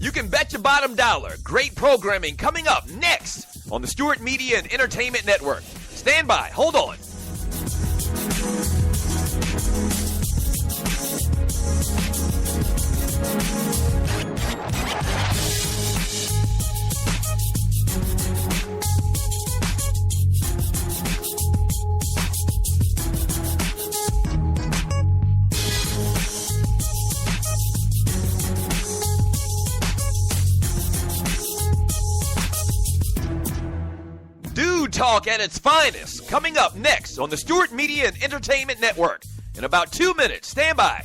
You can bet your bottom dollar. Great programming coming up next on the Stewart Media and Entertainment Network. Stand by. Hold on. Talk at its finest, coming up next on the Stewart Media and Entertainment Network. In about 2 minutes, stand by.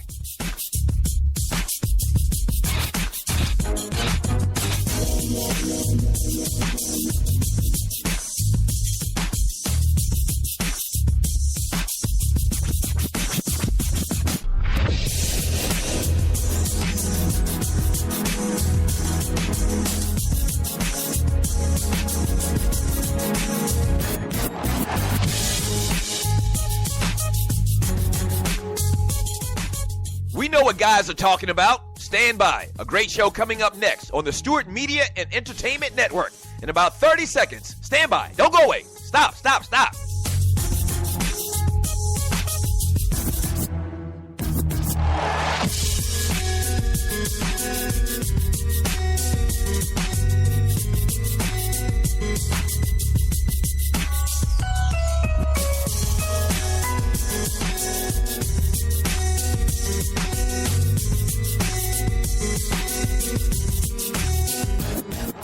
We know what guys are talking about. Stand by. A great show coming up next on the Stewart Media and Entertainment Network. In about 30 seconds. Stand by. Don't go away. Stop.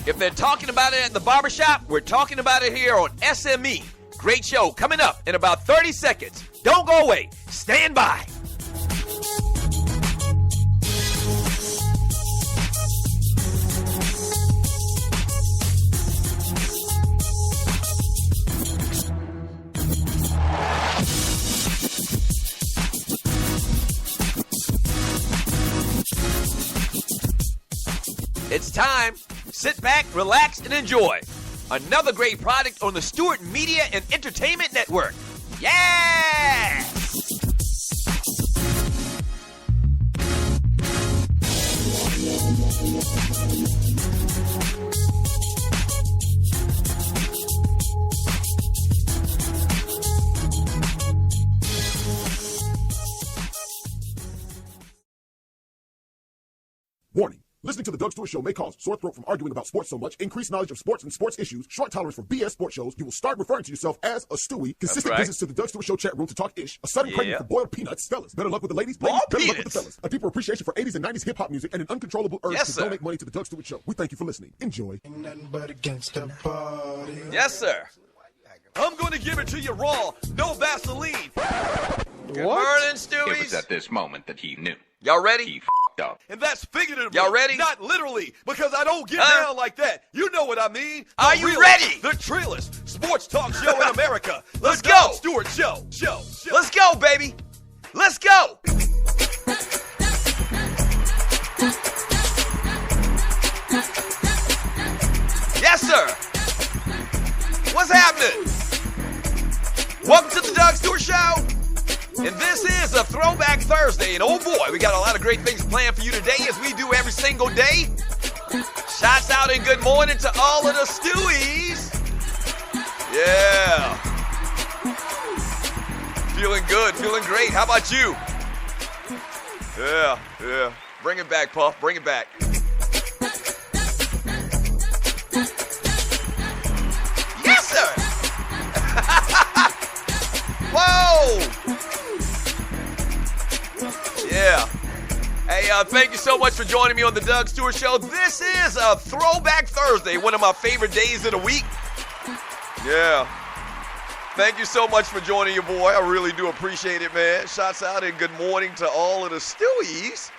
If they're talking about it at the barbershop, we're talking about it here on SME. Great show coming up in about 30 seconds. Don't go away. Stand by. It's time. Sit back, relax, and enjoy. Another great product on the Stewart Media and Entertainment Network. Yeah! Warning. Listening to the Doug Stewart Show may cause sore throat from arguing about sports so much, increased knowledge of sports and sports issues, short tolerance for BS sports shows. You will start referring to yourself as a Stewie, consistent visits to the Doug Stewart Show chat room to talk ish, a sudden craving for boiled peanuts. Fellas, better luck with the ladies. Better luck with the fellas. A deeper appreciation for 80s and 90s hip-hop music and an uncontrollable urge to donate money to the Doug Stewart Show. We thank you for listening. Enjoy. Yes, sir. I'm going to give it to you raw, no Vaseline. Good morning, Stewies. It was at this moment that he knew. Y'all ready? He f***ed up. And that's figuratively. Y'all ready? Not literally, because I don't get down like that. You know what I mean. Are you ready? The trillest sports talk show in America. Let's go. Stewart Show. Let's go, baby. Let's go. Yes, sir. What's happening? Welcome to the Doug Stewart Show. And this is a Throwback Thursday. And oh boy, we got a lot of great things planned for you today, as we do every single day. Shouts out and good morning to all of the Stewies. Yeah. Feeling good, feeling great. How about you? Yeah. Bring it back, Puff. Bring it back. Yes, sir. Whoa. Yeah. Hey, thank you so much for joining me on the Doug Stewart Show. This is a Throwback Thursday, one of my favorite days of the week. Yeah. Thank you so much for joining your boy. I really do appreciate it, man. Shouts out and good morning to all of the Stewies.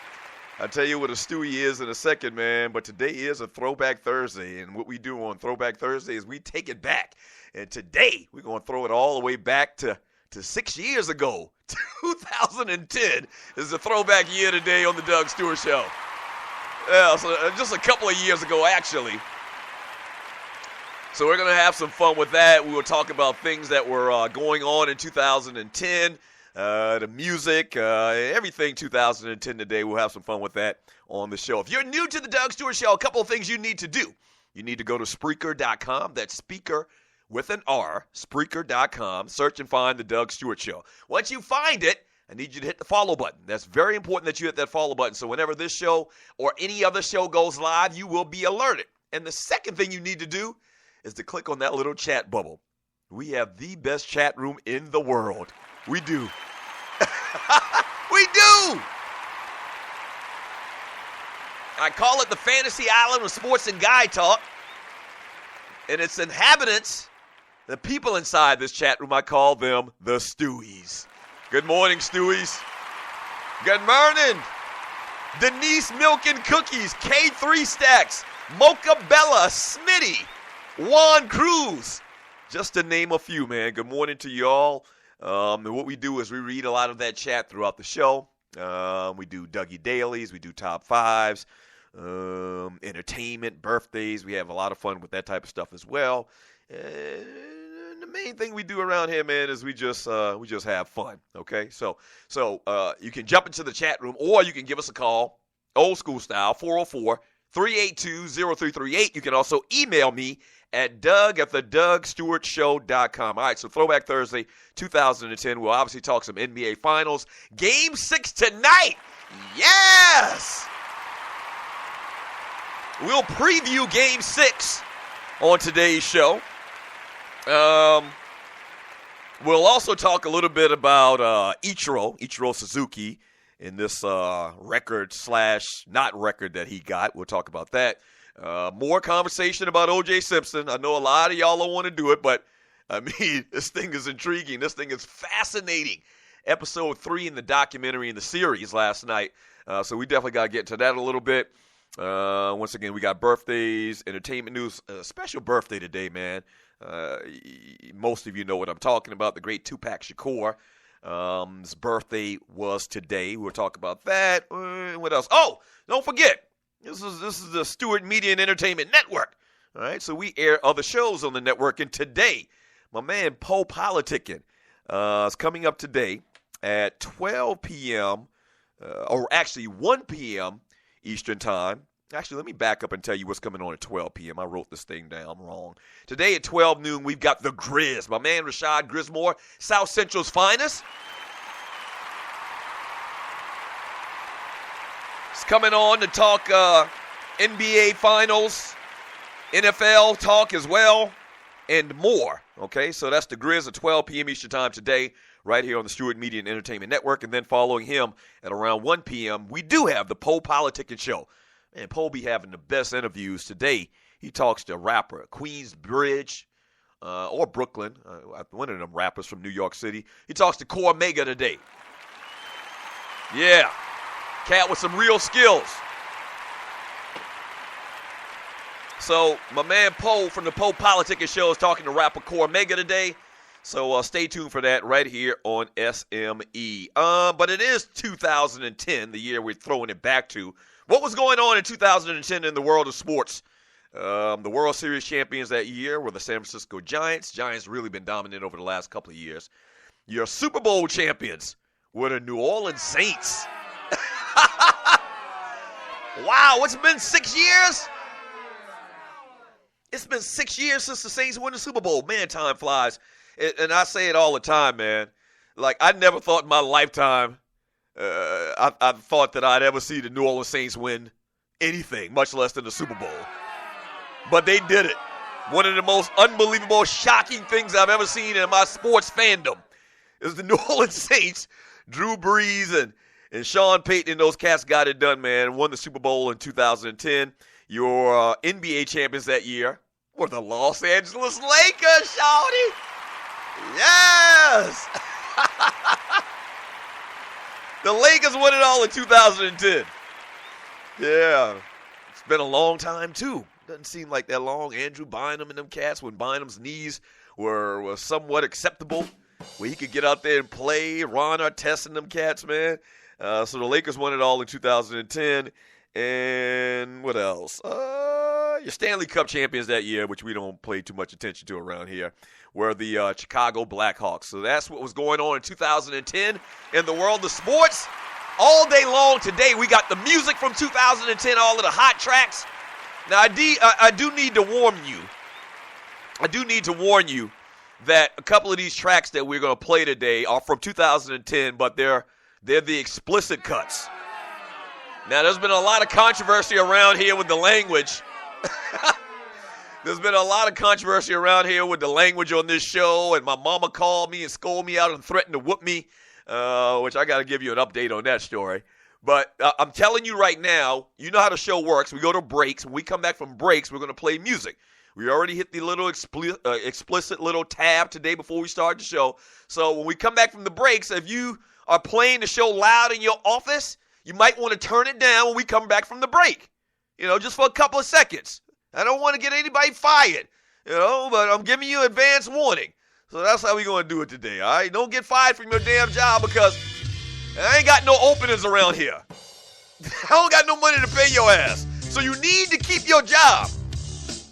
I'll tell you what a Stewie is in a second, man. But today is a Throwback Thursday. And what we do on Throwback Thursday is we take it back. And today, we're going to throw it all the way back to 6 years ago. 2010 is the throwback year today on the Doug Stewart Show. Yeah, so just a couple of years ago, actually. So we're going to have some fun with that. We will talk about things that were going on in 2010, the music, everything 2010 today. We'll have some fun with that on the show. If you're new to the Doug Stewart Show, a couple of things you need to do. You need to go to Spreaker.com. That's Speaker with an R, Spreaker.com. Search and find the Doug Stewart Show. Once you find it, I need you to hit the follow button. That's very important that you hit that follow button. So whenever this show or any other show goes live, you will be alerted. And the second thing you need to do is to click on that little chat bubble. We have the best chat room in the world. We do. We do. I call it the fantasy island of sports and guy talk. And its inhabitants, the people inside this chat room, I call them the Stewies. Good morning, Stewies. Good morning. Denise Milk and Cookies, K3 Stacks, Mocha Bella, Smitty, Juan Cruz, just to name a few, man. Good morning to you all. And what we do is we read a lot of that chat throughout the show. We do Dougie Dailies. We do Top Fives, entertainment, birthdays. We have a lot of fun with that type of stuff as well. And the main thing we do around here, man, is we just have fun, okay? So you can jump into the chat room, or you can give us a call, old school style, 404-382-0338. You can also email me at Doug@theDougStewartShow.com. All right, so Throwback Thursday 2010. We'll obviously talk some NBA Finals. Game 6 tonight. Yes! We'll preview Game 6 on today's show. We'll also talk a little bit about Ichiro Suzuki, in this record/not record that he got. We'll talk about that. More conversation about O.J. Simpson. I know a lot of y'all don't want to do it, but, I mean, this thing is intriguing. This thing is fascinating. Episode 3 in the documentary in the series last night. So we definitely got to get to that a little bit. Once again, we got birthdays, entertainment news. Special birthday today, man. Most of you know what I'm talking about. The great Tupac Shakur. His birthday was today. We'll talk about that. What else? Oh, don't forget. This is the Stewart Media and Entertainment Network. All right, so we air other shows on the network. And today, my man Poe Politicking is coming up today at 12 p.m. Or actually 1 p.m. Eastern Time. Actually, let me back up and tell you what's coming on at 12 p.m. I wrote this thing down wrong. Today at 12 noon, we've got The Grizz. My man Rashad Grismore, South Central's finest. He's coming on to talk NBA Finals, NFL talk as well, and more. Okay, so that's The Grizz at 12 p.m. Eastern Time today, right here on the Stewart Media and Entertainment Network. And then following him at around 1 p.m., we do have the Poe Politicking Show. And Poe be having the best interviews today. He talks to a rapper, Queensbridge or Brooklyn, one of them rappers from New York City. He talks to Core Mega today. Yeah, cat with some real skills. So my man Poe from the Poe Politicking Show is talking to rapper Core Mega today. So stay tuned for that right here on SME. But it is 2010, the year we're throwing it back to. What was going on in 2010 in the world of sports? The World Series champions that year were the San Francisco Giants. Giants really been dominant over the last couple of years. Your Super Bowl champions were the New Orleans Saints. Wow, it's been 6 years? It's been 6 years since the Saints won the Super Bowl. Man, time flies. And I say it all the time, man. Like, I never thought in my lifetime I thought that I'd ever see the New Orleans Saints win anything, much less than the Super Bowl. But they did it. One of the most unbelievable, shocking things I've ever seen in my sports fandom is the New Orleans Saints. Drew Brees and Sean Payton and those cats got it done, man. Won the Super Bowl in 2010. Your NBA champions that year were the Los Angeles Lakers, shawty. Yes! The Lakers won it all in 2010. Yeah. It's been a long time, too. Doesn't seem like that long. Andrew Bynum and them cats, when Bynum's knees were somewhat acceptable, where he could get out there and play. Ron Artest and them cats, man. So the Lakers won it all in 2010. And what else? Your Stanley Cup champions that year, which we don't pay too much attention to around here, were the Chicago Blackhawks. So that's what was going on in 2010 in the world of sports. All day long today, we got the music from 2010, all of the hot tracks. Now, I do need to warn you. I do need to warn you that a couple of these tracks that we're going to play today are from 2010, but they're the explicit cuts. Now, there's been a lot of controversy around here with the language. There's been a lot of controversy around here with the language on this show, and my mama called me and scolded me out and threatened to whoop me, which I got to give you an update on that story. But I'm telling you right now, you know how the show works. We go to breaks. When we come back from breaks, we're going to play music. We already hit the little explicit little tab today before we start the show. So when we come back from the breaks, if you are playing the show loud in your office, you might want to turn it down when we come back from the break, just for a couple of seconds. I don't want to get anybody fired, but I'm giving you advance warning. So that's how we're going to do it today, all right? Don't get fired from your damn job because I ain't got no openings around here. I don't got no money to pay your ass. So you need to keep your job,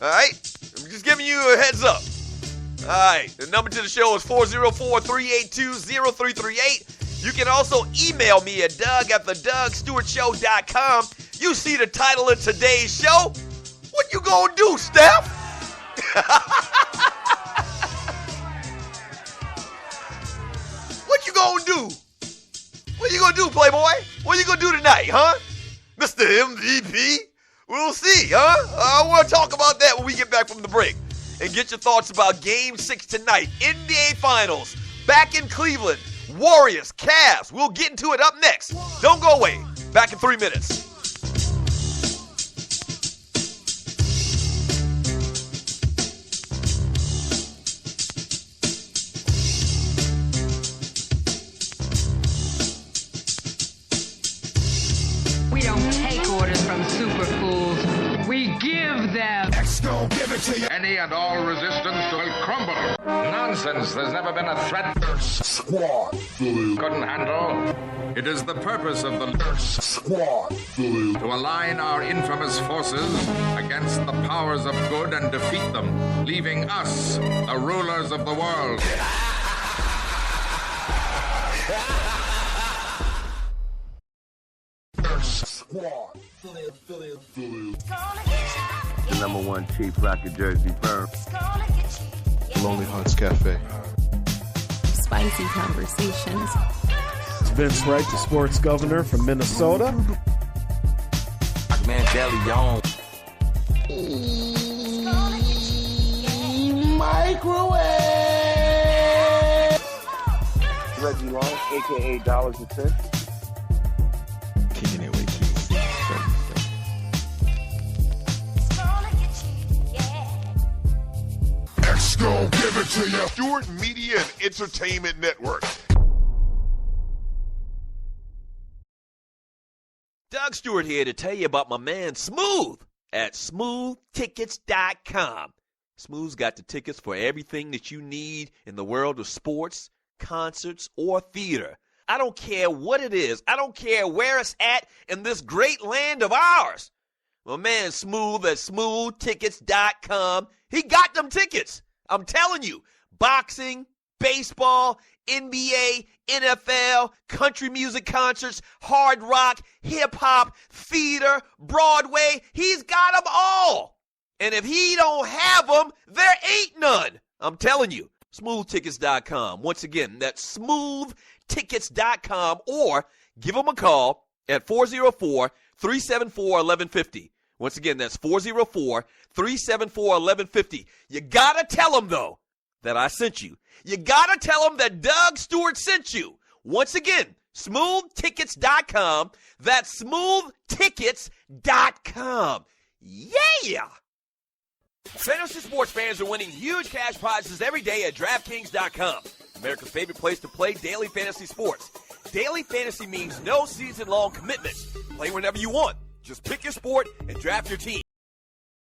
all right? I'm just giving you a heads up. All right, the number to the show is 404-382-0338. You can also email me at doug@thedugstewartshow.com. You see the title of today's show. What you gonna do, Steph? What you gonna do? What you gonna do, Playboy? What you gonna do tonight, huh? Mr. MVP? We'll see, huh? I want to talk about that when we get back from the break. And get your thoughts about Game 6 tonight. NBA Finals. Back in Cleveland. Warriors, Cavs. We'll get into it up next. Don't go away. Back in 3 minutes. We don't take orders from super fools. We give them. Give it to you. Any and all resistance will crumble. Nonsense. There's never been a threat Squad. couldn't handle. It is the purpose of the Squad. to align our infamous forces against the powers of good and defeat them, leaving us, the rulers of the world. Squad. The number one cheap rocket Jersey firm. Lonely Hearts Cafe. Spicy conversations. It's Vince Wright, the sports governor from Minnesota. Man, Deli Microwave. Reggie Long, a.k.a. Dollars and Cents. Kicking it with KC. Go give it to you. Stewart Media and Entertainment Network. Doug Stewart here to tell you about my man Smooth at smoothtickets.com. Smooth's got the tickets for everything that you need in the world of sports, concerts, or theater. I don't care what it is. I don't care where it's at in this great land of ours. My man Smooth at smoothtickets.com, he got them tickets. I'm telling you, boxing, baseball, NBA, NFL, country music concerts, hard rock, hip-hop, theater, Broadway, he's got them all. And if he don't have them, there ain't none. I'm telling you, smoothtickets.com. Once again, that's smoothtickets.com, or give him a call at 404-374-1150. Once again, that's 404-374-1150. You got to tell them, though, that I sent you. You got to tell them that Doug Stewart sent you. Once again, smoothtickets.com. That's smoothtickets.com. Yeah! Fantasy sports fans are winning huge cash prizes every day at DraftKings.com. America's favorite place to play daily fantasy sports. Daily fantasy means no season-long commitments. Play whenever you want. Just pick your sport and draft your team.